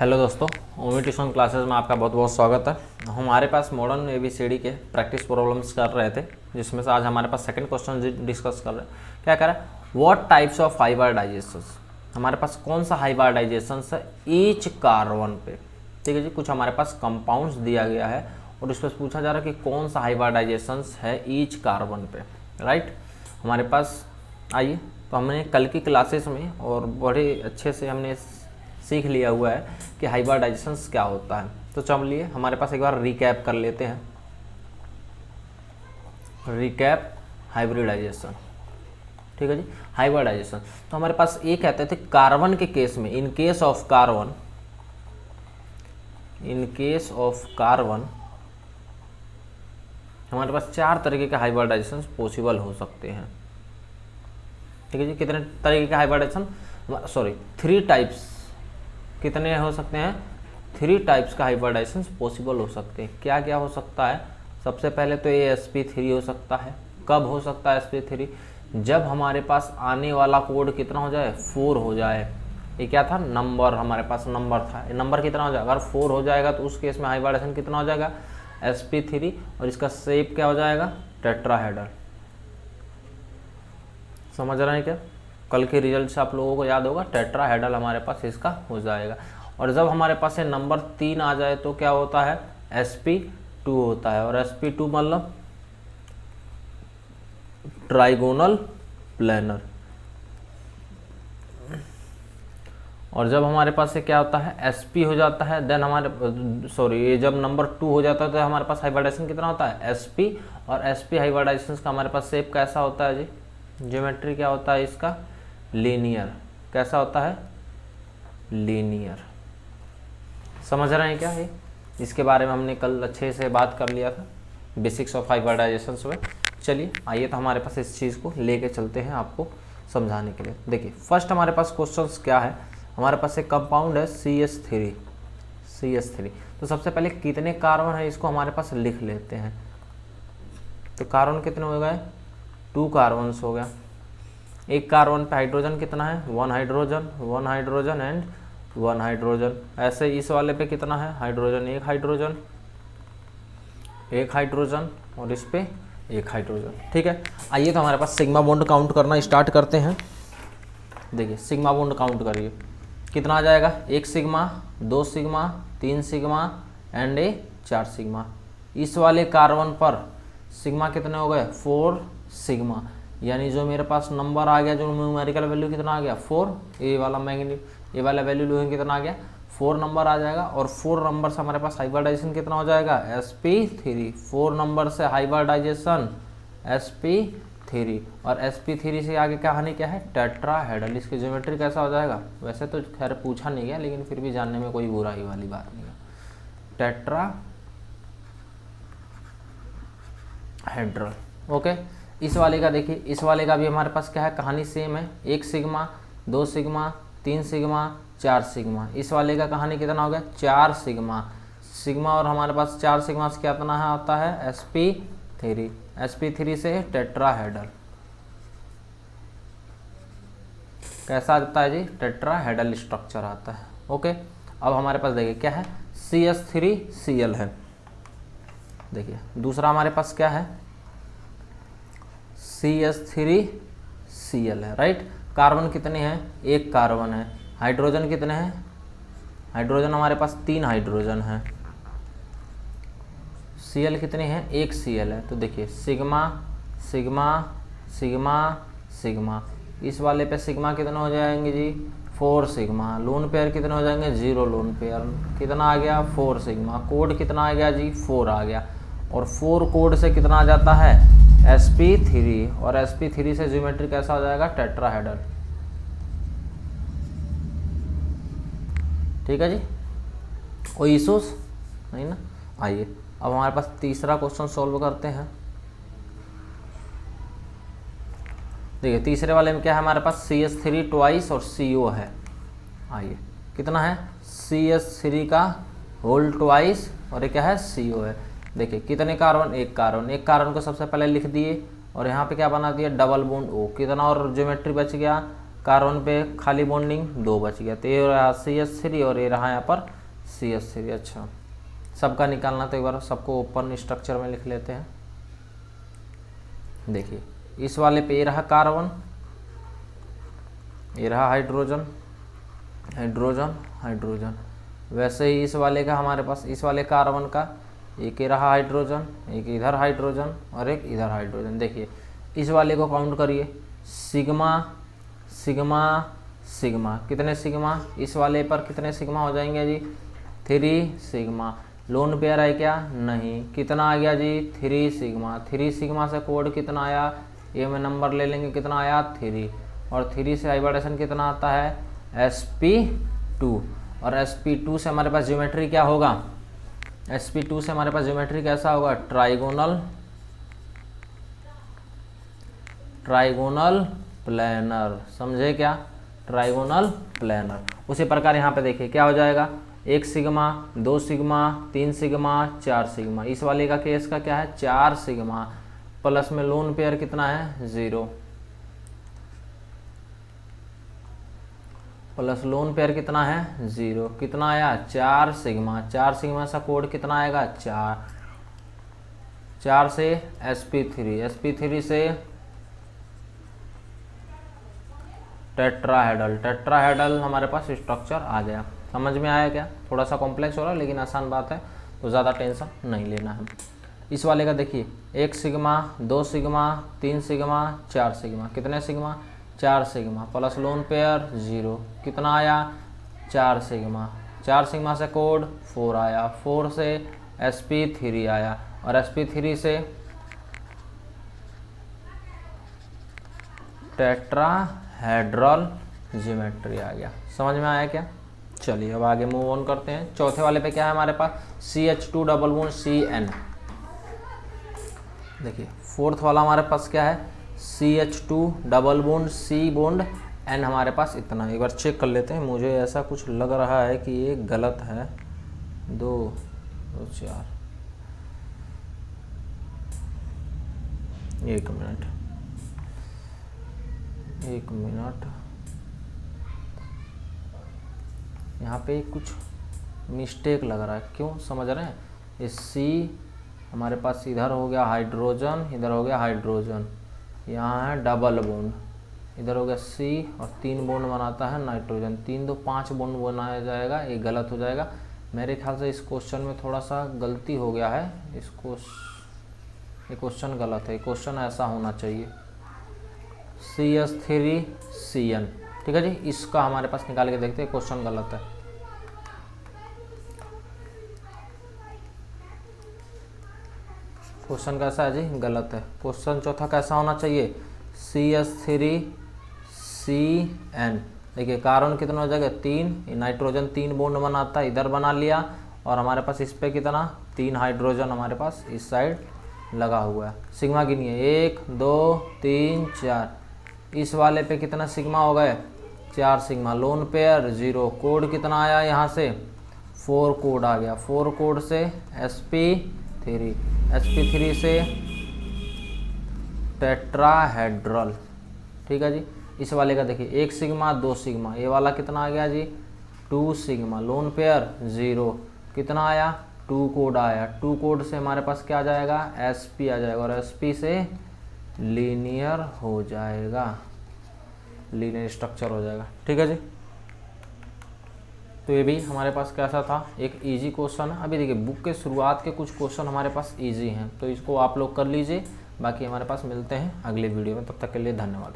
Hello दोस्तों, ओमी tuition classes में आपका बहुत बहुत स्वागत है। हमारे पास मॉडर्न ABCD के प्रैक्टिस प्रॉब्लम्स कर रहे थे, जिसमें से आज हमारे पास सेकंड क्वेश्चन डिस्कस कर रहे हैं। क्या करें, व्हाट टाइप्स ऑफ हाइब्रिडाइजेशंस, हमारे पास कौन सा हाइब्रिडाइजेशन है ईच कार्बन पे। ठीक है जी, कुछ हमारे पास कंपाउंड्स दिया गया है और उस पर पूछा जा रहा है कि कौन सा हाइब्रिडाइजेशन है ईच कार्बन पे। राइट, हमारे पास आइए, तो हमने कल की क्लासेस में और बड़े अच्छे से हमने सीख लिया हुआ है कि हाइब्रिडाइजेशन क्या होता है। तो चलिए हमारे पास एक बार रिकैप कर लेते हैं। रिकैप हाइब्रिडाइजेशन, ठीक है जी। हाइब्रिडाइजेशन तो हमारे पास ये कहते थे कार्बन के केस में, इन केस ऑफ कार्बन हमारे पास 4 तरीके के हाइब्रिडाइजेशन पॉसिबल हो सकते हैं। ठीक है जी, कितने तरीके के हाइब्रिडाइजेशन, 3 टाइप्स, कितने हो सकते हैं, 3 टाइप्स का हाइब्रिडाइजेशन पॉसिबल हो सकते हैं। क्या क्या हो सकता है, सबसे पहले तो ये sp3 हो सकता है। कब हो सकता है sp3, जब हमारे पास आने वाला कोड कितना हो जाए, 4 हो जाए। ये क्या था, नंबर, हमारे पास नंबर था, ये नंबर कितना हो जाएगा, अगर 4 हो जाएगा तो उस केस में हाइब्रिडाइजेशन कितना हो जाएगा, sp3, और इसका शेप क्या हो जाएगा, टेट्राहेड्रल। समझ रहे हैं क्या, कल के रिजल्ट से आप लोगों को याद होगा, टेट्राहेड्रल हमारे पास इसका हो जाएगा। और जब हमारे पास ये नंबर 3 आ जाए तो क्या होता है, sp2 होता है। और sp2 मतलब ट्राइगोनल प्लेनर। और जब हमारे पास ये क्या होता है, sp हो जाता है, देन ये जब नंबर 2 हो जाता है तो हमारे पास हाइब्रिडाइजेशन कितना होता है, sp। और sp हाइब्रिडाइजेशन का हमारे पास शेप कैसा होता है जी, ज्योमेट्री क्या होता है इसका, लीनियर। कैसा होता है, लीनियर। समझ रहे हैं क्या है, इसके बारे में हमने कल अच्छे से बात कर लिया था, बेसिक्स ऑफ हाइब्रिडाइजेशन में। चलिए आइए, तो हमारे पास इस चीज़ को लेके चलते हैं आपको समझाने के लिए। देखिए फर्स्ट हमारे पास क्वेश्चंस क्या है, हमारे पास एक कंपाउंड है CH3। तो सबसे पहले कितने कार्बन है इसको हमारे पास लिख लेते हैं। तो कार्बन कितने हो गए, 2 कार्बन्स हो गया। एक कार्बन पे हाइड्रोजन कितना है, 1 हाइड्रोजन एंड 1 हाइड्रोजन। ऐसे इस वाले पे कितना है, हाइड्रोजन, एक हाइड्रोजन और इस पे 1 हाइड्रोजन। ठीक है, आइए तो हमारे पास सिग्मा बॉन्ड काउंट करना स्टार्ट करते हैं। देखिए सिग्मा बॉन्ड काउंट करिए, कितना आ जाएगा, 1 sigma, 2 sigma, 3 sigma and 4 sigma. इस वाले कार्बन पर सिग्मा कितने हो गए, 4 सिग्मा, यानी जो मेरे पास नंबर आ गया, जो न्यूमेरिकल वैल्यू कितना आ गया, 4। ये वाला वैल्यू लोगे कितना आ गया, 4 नंबर आ जाएगा। और 4 नंबर से हमारे पास हाइब्रिडाइजेशन कितना हो जाएगा, sp3। 4 नंबर से हाइब्रिडाइजेशन sp3, और sp3 से आगे कहानी क्या है, टेट्राहेड्रल। इसकी ज्योमेट्री कैसा हो जाएगा, वैसे तो खैर पूछा नहीं गया, लेकिन फिर भी जानने में कोई बुराई वाली बात नहीं है। Tetrahedral, okay. इस वाले का देखिए, इस वाले का भी हमारे पास क्या है, कहानी सेम है, 1 सिग्मा, 2 सिग्मा, 3 सिग्मा, 4 सिग्मा। इस वाले का कहानी कितना हो गया, 4 सिग्मा, और हमारे पास 4 सिग्मा से क्या कितना है, आता है sp3 से टेट्राहेड्रल। कैसा आता है जी, टेट्राहेड्रल स्ट्रक्चर आता है। ओके, अब हमारे पास देखिए क्या है, CH3Cl है। देखिए दूसरा हमारे पास क्या है, CH3Cl है। राइट, कार्बन कितने हैं, 1 कार्बन है। हाइड्रोजन कितने हैं, हाइड्रोजन हमारे पास 3 हाइड्रोजन है। Cl कितने हैं, 1 Cl है। तो देखिए सिग्मा सिग्मा सिग्मा सिग्मा, इस वाले पे सिग्मा कितने हो जाएंगे जी, 4 सिग्मा। लोन पेयर कितने हो जाएंगे, 0 लोन पेयर। कितना आ गया, 4 सिग्मा। कोड कितना आ गया जी, 4 आ गया। और 4 कोड से कितना आ जाता है, sp3, और sp3 से ज्योमेट्री कैसा हो जाएगा, टेट्राहेड्रल। ठीक है जी, कोई इशूज नहीं ना। आइए अब हमारे पास तीसरा क्वेश्चन सॉल्व करते हैं। देखिए तीसरे वाले में क्या है, हमारे पास CH3 ट्वाइस और CO है। आइए कितना है, CH3 का होल ट्वाइस और ये क्या है, CO है। देखिए कितने कार्बन, 1 कार्बन। 1 कार्बन को सबसे पहले लिख दिए और यहाँ पे क्या बना दिया, डबल बॉन्ड O। कितना और ज्योमेट्री बच गया, कार्बन पे खाली बॉन्डिंग 2 बच गया, तो ये रहा CH3 और ये रहा यहाँ पर CH3। अच्छा, सबका निकालना, तो एक बार सबको ओपन स्ट्रक्चर में लिख लेते हैं। देखिए इस वाले पे ये रहा कार्बन, ये रहा हाइड्रोजन, हाइड्रोजन, हाइड्रोजन। वैसे ही इस वाले का हमारे पास, इस वाले कार्बन का एक ही रहा हाइड्रोजन, एक इधर हाइड्रोजन और एक इधर हाइड्रोजन। देखिए इस वाले को काउंट करिए, सिग्मा सिग्मा सिग्मा, कितने सिग्मा, इस वाले पर कितने सिग्मा हो जाएंगे जी, 3 सिग्मा। लोन पेयर है क्या, नहीं, कितना आ गया जी, 3 सिग्मा। 3 सिग्मा से कोड कितना आया, ये में नंबर ले लेंगे, कितना आया 3, और 3 से हाइब्रिडेशन कितना आता है sp2, और sp2 से हमारे पास ज्योमेट्री क्या होगा, sp2 से हमारे पास ज्योमेट्री कैसा होगा, ट्राइगोनल, ट्राइगोनल प्लेनर, समझे क्या, ट्राइगोनल प्लेनर। उसी प्रकार यहाँ पे देखिए क्या हो जाएगा, 1 सिग्मा, 2 सिग्मा, 3 सिग्मा, 4 सिग्मा। इस वाले का केस का क्या है, 4 सिग्मा, प्लस में लोन पेयर कितना है 0, प्लस लोन पेयर कितना है 0, कितना आया 4 सिग्मा। 4 सिग्मा सा कोड कितना आएगा 4, 4 से sp3, sp3 से टेट्राहेड्रल, टेट्राहेड्रल हमारे पास स्ट्रक्चर आ गया। समझ में आया क्या, थोड़ा सा कॉम्प्लेक्स हो रहा है लेकिन आसान बात है, तो ज़्यादा टेंशन नहीं लेना है। इस वाले का देखिए 1 सिग्मा, 2 सिग्मा, 3 सिग्मा, 4 सिग्मा, कितने sigma 4 sigma, plus lone pair 0, कितना आया 4 सिग्मा। 4 सिग्मा से कोड 4 आया, 4 से sp3 आया, और sp3 से टेट्राहेड्रल ज्योमेट्री आ गया। समझ में आया क्या, चलिए अब आगे मूव ऑन करते हैं। चौथे वाले पे क्या है हमारे पास, CH2 डबल बॉन्ड CN। देखिए फोर्थ वाला हमारे पास क्या है, CH2 double bond C bond N, हमारे पास इतना। एक बार चेक कर लेते हैं, मुझे ऐसा कुछ लग रहा है कि ये गलत है, 2 2 4, 1 मिनट, 1 मिनट, यहाँ पे कुछ मिस्टेक लग रहा है, क्यों समझ रहे हैं, ये C हमारे पास इधर हो गया हाइड्रोजन, इधर हो गया हाइड्रोजन, यहाँ है डबल बॉन्ड, इधर हो गया C और 3 बॉन्ड बनाता है नाइट्रोजन, 3 2 5 बॉन्ड बनाया जाएगा, ये गलत हो जाएगा। मेरे ख्याल से इस क्वेश्चन में थोड़ा सा गलती हो गया है, ये क्वेश्चन गलत है, क्वेश्चन ऐसा होना चाहिए CH3CN, ठीक है जी। इसका हमारे पास निकाल के देखते हैं, क्वेश्चन गलत है। क्वेश्चन कैसा है जी, गलत है। क्वेश्चन चौथा कैसा होना चाहिए, CH3CN। देखिए कार्बन कितना हो जाएगा 3, नाइट्रोजन 3 बॉन्ड बनाता है, इधर बना लिया, और हमारे पास इस पे कितना 3 हाइड्रोजन हमारे पास इस साइड लगा हुआ है। सिग्मा गिनिए 1 2 3 4, इस वाले पे कितना सिग्मा हो गए 4 सिग्मा। लोन पेयर 0, कोड कितना आया यहाँ से 4 कोड आ गया, 4 कोड से sp3, sp3 से टेट्राहेड्रल, ठीक है जी। इस वाले का देखिए 1 सिग्मा 2 सिग्मा, ये वाला कितना आ गया जी 2 सिग्मा। लोन पेयर 0, कितना आया 2 कोड आया, 2 कोड से हमारे पास क्या आ जाएगा sp आ जाएगा, और sp से लीनियर हो जाएगा, लीनियर स्ट्रक्चर हो जाएगा, ठीक है जी। तो ये भी हमारे पास कैसा था, एक इजी क्वेश्चन है। अभी देखिए बुक के शुरुआत के कुछ क्वेश्चन हमारे पास इजी हैं, तो इसको आप लोग कर लीजिए। बाकी हमारे पास मिलते हैं अगले वीडियो में, तब तक के लिए धन्यवाद।